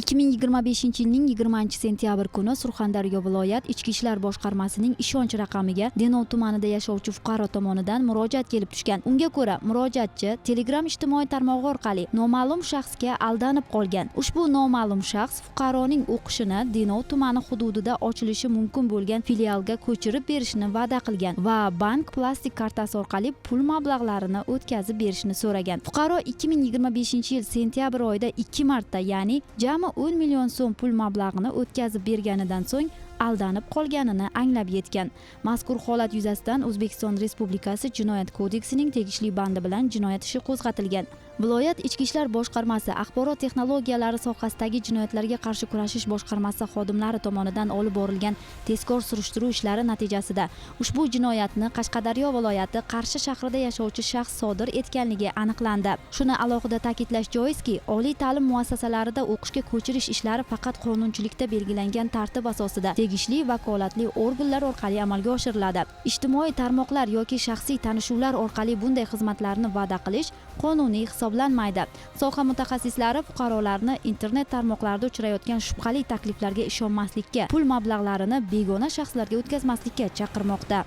2025-yilning 20-sentyabr kuni Surxondaryo viloyat Ichki ishlar boshqarmasining ishonch raqamiga Denov tumanida yashovchi fuqaro tomonidan murojaat kelib tushgan. Unga ko'ra, murojaatchi Telegram ijtimoiy tarmog'i orqali noma'lum shaxsga aldanib qolgan. Ushbu noma'lum shaxs fuqaroning o'qishini Denov tumani hududida ochilishi mumkin bo'lgan filialga ko'chirib berishni va'da qilgan va bank plastik kartasi orqali pul mablag'larini o'tkazib berishni so'ragan. Fuqaro 2025-yil sentyabr oyida 2 marta, ya'ni jami 10 million so'm pul mablag'ini o'tkazib berganidan so'ng aldanib qolganini anglab yetgan. Mazkur holat yuzasidan O'zbekiston Respublikasi Jinoyat kodeksining tegishli bandi bilan jinoyat ishi qo'zg'atilgan. Viloyat Ichki ishlar boshqarmasi axborot texnologiyalari sohasidagi jinoyatlarga qarshi kurashish boshqarmasi xodimlari tomonidan olib borilgan tezkor surishtiruv ishlari natijasida ushbu jinoyatni Qashqadaryo viloyati Qarshi shahrida yashovchi shaxs sodir etganligi aniqlandi. Shuni alohida ta'kidlash joizki, oliy ta'lim muassasalarida o'qishga ko'chirish ishlari faqat qonunchilikda belgilangan tartib asosida tegishli vakolatli organlar orqali amalga oshiriladi. Ijtimoiy tarmoqlar yoki shaxsiy tanishuvlar orqali bunday xizmatlarni va'da qilish qonuniy hisoblanmaydi. Soha mutaxassislari fuqarolarni internet tarmoqlarida uchrayotgan shubhali takliflarga ishonmaslikka, pul mablag'larini begona shaxslarga o'tkazmaslikka chaqirmoqda.